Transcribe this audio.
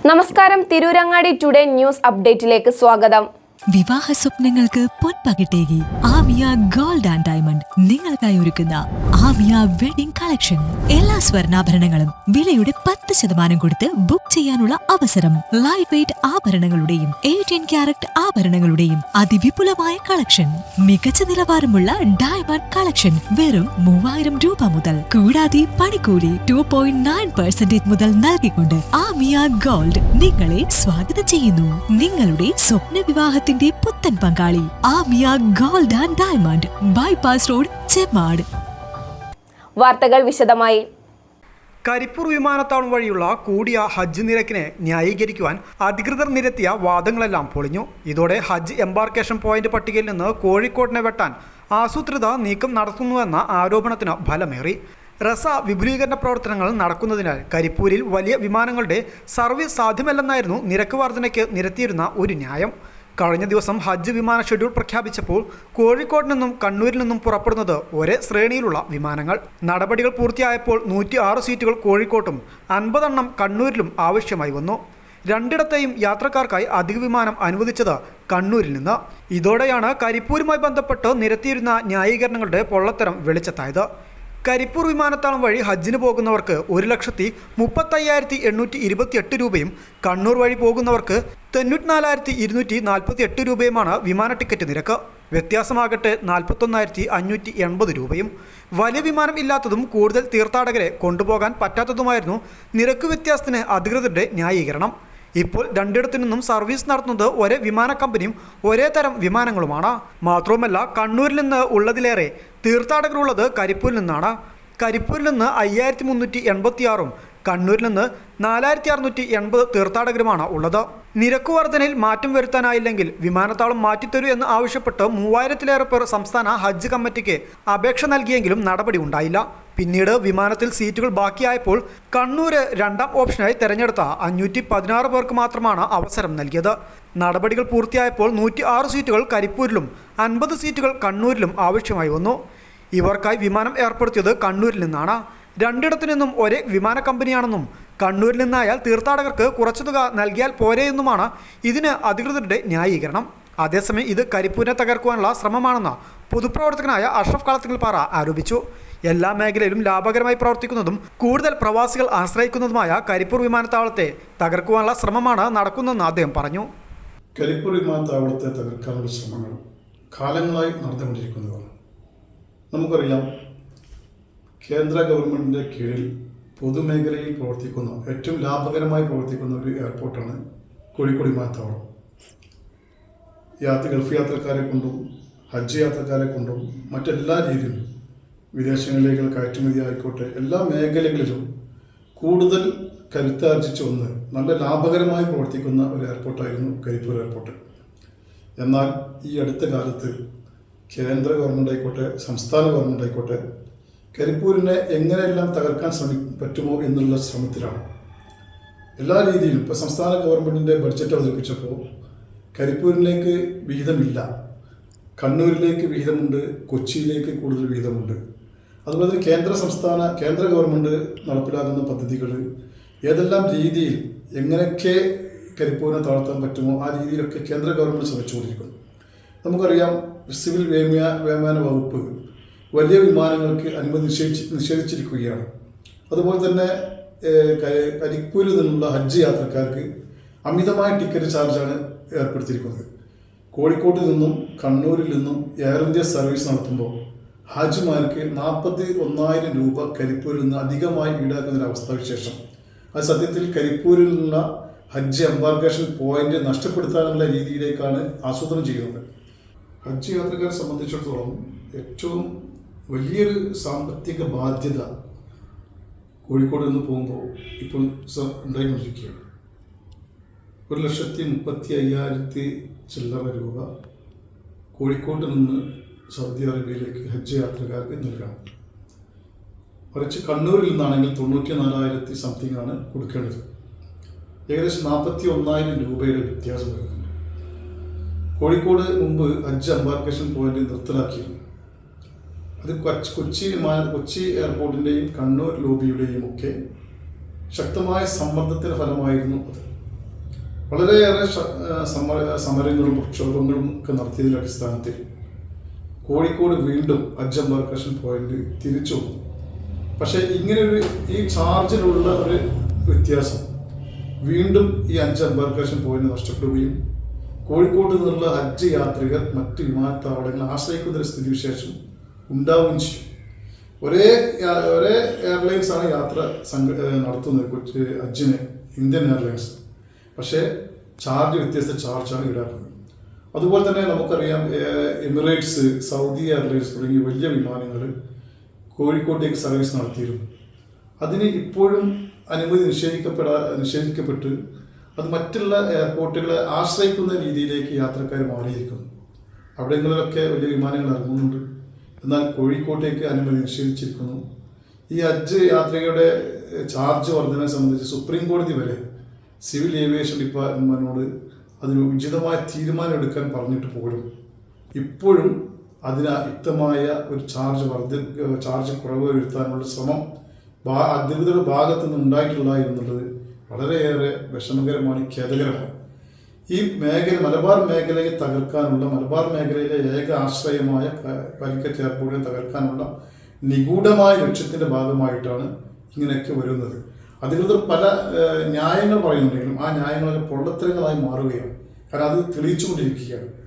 നമസ്കാരം, Tirurangadi today news അപ്ഡേറ്റിലേക്ക് സ്വാഗതം. വിവാഹ സ്വപ്നങ്ങൾക്ക് പൊൻപകിട്ടേകി ആമിയ ഗോൾഡ് ആൻഡ് ഡയമണ്ട് നിങ്ങൾക്കായി ഒരുക്കുന്ന ആമിയ വെഡിംഗ് കളക്ഷൻ. എല്ലാ സ്വർണ്ണാഭരണങ്ങളും വിലയുടെ 10% കൊടുത്ത് ബുക്ക് ചെയ്യാനുള്ള അവസരം. ലൈറ്റ് വെയ്റ്റ് ആഭരണങ്ങളുടെയും 18 ക്യാരറ്റ് ആഭരണങ്ങളുടെയും അതിവിപുലമായ കളക്ഷൻ. മികച്ച നിലവാരമുള്ള ഡയമണ്ട് കളക്ഷൻ വെറും 3000 രൂപ മുതൽ. കൂടാതെ പണിക്കൂലി 2.9% മുതൽ നൽകിക്കൊണ്ട് ആമിയ ഗോൾഡ് നിങ്ങളെ സ്വാഗതം ചെയ്യുന്നു. നിങ്ങളുടെ സ്വപ്ന വിവാഹത്തിന്റെ പുത്തൻ പങ്കാളി Amiya gold and diamond, bypass road, Chemmad. വാർത്തകൾ വിശദമായി. കരിപ്പൂർ വിമാനത്താവളം വഴിയുള്ള കൂടിയ ഹജ്ജ് നിരക്കിനെ ന്യായീകരിക്കുവാൻ അധികൃതർ നിരത്തിയ വാദങ്ങളെല്ലാം പൊളിഞ്ഞു. ഇതോടെ ഹജ്ജ് എംബാർക്കേഷൻ പോയിന്റ് പട്ടികയിൽ നിന്ന് കോഴിക്കോടിനെ വെട്ടാൻ ആസൂത്രിത നീക്കം നടത്തുന്നുവെന്ന ആരോപണത്തിന് ഫലമേറി. റസ വിപുലീകരണ പ്രവർത്തനങ്ങൾ നടക്കുന്നതിനാൽ കരിപ്പൂരിൽ വലിയ വിമാനങ്ങളുടെ സർവീസ് സാധ്യമല്ലെന്നായിരുന്നു നിരക്ക് വർധനയ്ക്ക് നിരത്തിയിരുന്ന ഒരു ന്യായം. കഴിഞ്ഞ ദിവസം ഹജ്ജ് വിമാന ഷെഡ്യൂൾ പ്രഖ്യാപിച്ചപ്പോൾ കോഴിക്കോട് നിന്നും കണ്ണൂരിൽ നിന്നും പുറപ്പെടുന്നത് ഒരേ ശ്രേണിയിലുള്ള വിമാനങ്ങൾ. നടപടികൾ പൂർത്തിയായപ്പോൾ 106 സീറ്റുകൾ കോഴിക്കോട്ടും 50 എണ്ണം കണ്ണൂരിലും ആവശ്യമായി വന്നു. രണ്ടിടത്തെയും യാത്രക്കാർക്കായി അധിക വിമാനം അനുവദിച്ചത് കണ്ണൂരിൽ നിന്ന്. ഇതോടെയാണ് കരിപ്പൂരുമായി ബന്ധപ്പെട്ട് നിരത്തിയിരുന്ന ന്യായീകരണങ്ങളുടെ പൊള്ളത്തരം വെളിച്ചത്തായത്. കരിപ്പൂർ വിമാനത്താവളം വഴി ഹജ്ജിന് പോകുന്നവർക്ക് 1,35,828 രൂപയും കണ്ണൂർ വഴി പോകുന്നവർക്ക് 94,248 രൂപയുമാണ് വിമാന ടിക്കറ്റ് നിരക്ക്. വ്യത്യാസമാകട്ടെ 41,580 രൂപയും. വലിയ വിമാനം ഇല്ലാത്തതും കൂടുതൽ തീർത്ഥാടകരെ കൊണ്ടുപോകാൻ പറ്റാത്തതുമായിരുന്നു നിരക്ക് വ്യത്യാസത്തിന് അധികൃതരുടെ ന്യായീകരണം. ഇപ്പോൾ രണ്ടിടത്തു നിന്നും സർവീസ് നടത്തുന്നത് ഒരേ വിമാന കമ്പനിയും ഒരേ തരം വിമാനങ്ങളുമാണ്. മാത്രവുമല്ല, കണ്ണൂരിൽ നിന്ന് ഉള്ളതിലേറെ തീർത്ഥാടകരുള്ളത് കരിപ്പൂരിൽ നിന്നാണ്. കരിപ്പൂരിൽ നിന്ന് 5,386ഉം കണ്ണൂരിൽ നിന്ന് 4,680 തീർത്ഥാടകരുമാണ് ഉള്ളത്. നിരക്ക് വർധനയിൽ മാറ്റം വരുത്താനായില്ലെങ്കിൽ വിമാനത്താവളം മാറ്റിത്തരൂ എന്ന് ആവശ്യപ്പെട്ട് 3000-ലേറെ പേർ സംസ്ഥാന ഹജ്ജ് കമ്മിറ്റിക്ക് അപേക്ഷ നൽകിയെങ്കിലും നടപടി ഉണ്ടായില്ല. പിന്നീട് വിമാനത്തിൽ സീറ്റുകൾ ബാക്കിയായപ്പോൾ കണ്ണൂര് രണ്ടാം ഓപ്ഷനായി തെരഞ്ഞെടുത്ത 516 പേർക്ക് മാത്രമാണ് അവസരം നൽകിയത്. നടപടികൾ പൂർത്തിയായപ്പോൾ 106 സീറ്റുകൾ കരിപ്പൂരിലും 50 സീറ്റുകൾ കണ്ണൂരിലും ആവശ്യമായി വന്നു. ഇവർക്കായി വിമാനം ഏർപ്പെടുത്തിയത് കണ്ണൂരിൽ നിന്നാണ്. രണ്ടിടത്തു നിന്നും ഒരേ വിമാന കമ്പനിയാണെന്നും കണ്ണൂരിൽ നിന്നായാൽ തീർത്ഥാടകർക്ക് കുറച്ചു തുക നൽകിയാൽ പോരെയെന്നുമാണ് ഇതിന് അധികൃതരുടെ ന്യായീകരണം. അതേസമയം ഇത് കരിപ്പൂരിനെ തകർക്കുവാനുള്ള ശ്രമമാണെന്ന് പൊതുപ്രവർത്തകനായ അഷ്റഫ് കളത്തിങ്ങൽപ്പാറ ആരോപിച്ചു. എല്ലാ മേഖലയിലും ലാഭകരമായി പ്രവർത്തിക്കുന്നതും കൂടുതൽ പ്രവാസികൾ ആശ്രയിക്കുന്നതുമായ കരിപ്പൂർ വിമാനത്താവളത്തെ തകർക്കുവാനുള്ള ശ്രമമാണ് നടക്കുന്നതെന്ന് അദ്ദേഹം പറഞ്ഞു. കരിപ്പൂർ വിമാനത്താവളത്തെ തകർക്കാനുള്ള ശ്രമങ്ങൾ കാലങ്ങളായി നടന്നുകൊണ്ടിരിക്കുന്നതാണ്. നമുക്കറിയാം, കേന്ദ്ര ഗവൺമെൻറ്റിൻ്റെ കീഴിൽ പൊതുമേഖലയിൽ പ്രവർത്തിക്കുന്ന ഏറ്റവും ലാഭകരമായി പ്രവർത്തിക്കുന്ന ഒരു എയർപോർട്ടാണ് കോഴിക്കോട് വിമാനത്താവളം. ഗൾഫ് യാത്രക്കാരെ കൊണ്ടും ഹജ്ജ് യാത്രക്കാരെ കൊണ്ടും മറ്റെല്ലാ രീതിയിലും വിദേശങ്ങളിലേക്ക് കയറ്റുമതി ആയിക്കോട്ടെ, എല്ലാ മേഖലകളിലും കൂടുതൽ കരുത്താർജിച്ച ഒന്ന് നല്ല ലാഭകരമായി പ്രവർത്തിക്കുന്ന ഒരു എയർപോർട്ടായിരുന്നു കരിപ്പൂർ എയർപോർട്ട്. എന്നാൽ ഈ അടുത്ത കാലത്ത് കേന്ദ്ര ഗവൺമെൻറ് ആയിക്കോട്ടെ, സംസ്ഥാന ഗവൺമെൻറ് ആയിക്കോട്ടെ, കരിപ്പൂരിനെ എങ്ങനെയെല്ലാം തകർക്കാൻ പറ്റുമോ എന്നുള്ള ശ്രമത്തിലാണ്. എല്ലാ രീതിയിലും ഇപ്പോൾ സംസ്ഥാന ഗവൺമെൻറ്റിൻ്റെ ബഡ്ജറ്റ് അവതരിപ്പിച്ചപ്പോൾ കരിപ്പൂരിലേക്ക് വിഹിതമില്ല, കണ്ണൂരിലേക്ക് വിഹിതമുണ്ട്, കൊച്ചിയിലേക്ക് കൂടുതൽ വിഹിതമുണ്ട്. അതുപോലെ തന്നെ കേന്ദ്ര ഗവൺമെൻറ് നടപ്പിലാക്കുന്ന പദ്ധതികൾ ഏതെല്ലാം രീതിയിൽ എങ്ങനെയൊക്കെ കരിപ്പൂരിനെ താഴ്ത്താൻ പറ്റുമോ ആ രീതിയിലൊക്കെ കേന്ദ്ര ഗവൺമെൻറ് ശ്രമിച്ചുകൊണ്ടിരിക്കുന്നു. നമുക്കറിയാം, സിവിൽ വ്യോമയാന വകുപ്പ് വലിയ വിമാനങ്ങൾക്ക് അനുമതി നിഷേധിച്ചിരിക്കുകയാണ്. അതുപോലെ തന്നെ കരിപ്പൂരിൽ നിന്നുള്ള ഹജ്ജ് യാത്രക്കാർക്ക് അമിതമായ ടിക്കറ്റ് ചാർജാണ് ഏർപ്പെടുത്തിയിരിക്കുന്നത്. കോഴിക്കോട്ടിൽ നിന്നും കണ്ണൂരിൽ നിന്നും എയർ ഇന്ത്യ സർവീസ് നടത്തുമ്പോൾ ഹാജിമാർക്ക് 41,000 രൂപ കരിപ്പൂരിൽ നിന്ന് അധികമായി ഈടാക്കുന്നൊരവസ്ഥാവിശേഷം. അത് സത്യത്തിൽ കരിപ്പൂരിൽ നിന്നുള്ള ഹജ്ജ് എംബാർക്കേഷൻ പോയിന്റ് നഷ്ടപ്പെടുത്താനുള്ള രീതിയിലേക്കാണ് ആസൂത്രണം ചെയ്യുന്നത്. ഹജ്ജ് യാത്രക്കാരെ സംബന്ധിച്ചിടത്തോളം ഏറ്റവും വലിയൊരു സാമ്പത്തിക ബാധ്യത കോഴിക്കോട് നിന്ന് പോകുമ്പോൾ ഇപ്പോൾ ഉണ്ടായിക്കൊണ്ടിരിക്കുകയാണ്. 1,35,000 ചില്ലറ രൂപ കോഴിക്കോട്ട് നിന്ന് സൗദി അറേബ്യയിലേക്ക് ഹജ്ജ് യാത്രക്കാർക്ക് നൽകണം. മറിച്ച് കണ്ണൂരിൽ നിന്നാണെങ്കിൽ 94,000 സംതിങ് ആണ് കൊടുക്കേണ്ടത്. ഏകദേശം 41,000 രൂപയുടെ വ്യത്യാസം വരുന്നുണ്ട്. കോഴിക്കോട് മുമ്പ് ഹജ്ജ് എംബാർക്കേഷൻ പോയിന്റ് നിർത്തലാക്കിയിരുന്നു. അത് കൊച്ചി എയർപോർട്ടിൻ്റെയും കണ്ണൂർ ലോബിയുടെയും ഒക്കെ ശക്തമായ സമ്മർദ്ദത്തിൻ്റെ ഫലമായിരുന്നു അത്. വളരെയേറെ സമരങ്ങളും പ്രക്ഷോഭങ്ങളും ഒക്കെ നടത്തിയതിൻ്റെ അടിസ്ഥാനത്തിൽ കോഴിക്കോട് വീണ്ടും ഹജ്ജ് എംബാർക്കേഷൻ പോയിന്റ് തിരിച്ചു വന്നു. പക്ഷേ ഇങ്ങനൊരു ഈ ചാർജിലുള്ള ഒരു വ്യത്യാസം വീണ്ടും ഈ ഹജ്ജ് എംബാർക്കേഷൻ പോയിന്റ് നഷ്ടപ്പെടുകയും കോഴിക്കോട്ട് നിന്നുള്ള ഹജ്ജ് യാത്രികർ മറ്റ് വിമാനത്താവളങ്ങളെ ആശ്രയിക്കുന്ന ഒരു സ്ഥിതിവിശേഷം ഉണ്ടാവുകയും ചെയ്യും. ഒരേ എയർലൈൻസാണ് യാത്ര നടത്തുന്നത് കൊച്ചി ഹജ്ജിന്, ഇന്ത്യൻ എയർലൈൻസ്. പക്ഷേ വ്യത്യസ്ത ചാർജാണ് ഈടാക്കുന്നത്. അതുപോലെ തന്നെ നമുക്കറിയാം എമിറേറ്റ്സ്, സൗദി എയർലൈൻസ് തുടങ്ങിയ വലിയ വിമാനങ്ങൾ കോഴിക്കോട്ടേക്ക് സർവീസ് നടത്തിയിരുന്നു. അതിന് ഇപ്പോഴും അനുമതി നിഷേധിക്കപ്പെട്ട് അത് മറ്റുള്ള എയർപോർട്ടുകളെ ആശ്രയിക്കുന്ന രീതിയിലേക്ക് യാത്രക്കാർ മാറിയിരിക്കുന്നു. അവിടങ്ങളിലൊക്കെ വലിയ വിമാനങ്ങൾ ഇറങ്ങുന്നുണ്ട്, എന്നാൽ കോഴിക്കോട്ടേക്ക് അനുമതി നിഷേധിച്ചിരിക്കുന്നു. ഈ ഹജ്ജ് യാത്രികരുടെ ചാർജ് വർധനയെ സംബന്ധിച്ച് സുപ്രീം കോടതി വരെ സിവിൽ ഏവിയേഷൻ ഡിപ്പാർട്ട്മെൻറ്റിനോട് അതിന് ഉചിതമായ തീരുമാനം എടുക്കാൻ പറഞ്ഞിട്ട് പോലും ഇപ്പോഴും അതിന് യുക്തമായ ഒരു ചാർജ് കുറവ് വരുത്താനുള്ള ശ്രമം അധികൃതരുടെ ഭാഗത്തു നിന്ന് ഉണ്ടായിട്ടില്ല എന്നുള്ളത് വളരെയേറെ വിഷമകരമാണ്, ഖേദകരമാണ്. ഈ മലബാർ മേഖലയെ തകർക്കാനുള്ള, മലബാർ മേഖലയിലെ ഏക ആശ്രയമായ കാലിക്കറ്റ് എയർപോർട്ടിനെ തകർക്കാനുള്ള നിഗൂഢമായ ലക്ഷ്യത്തിൻ്റെ ഭാഗമായിട്ടാണ് ഇങ്ങനെയൊക്കെ വരുന്നത്. അധികൃതർ പല ന്യായങ്ങൾ പറയുന്നുണ്ടെങ്കിലും ആ ന്യായങ്ങളൊക്കെ പൊള്ളത്തരങ്ങളായി മാറുകയാണ്. കാരണം അത് തെളിയിച്ചുകൊണ്ടിരിക്കുകയാണ്.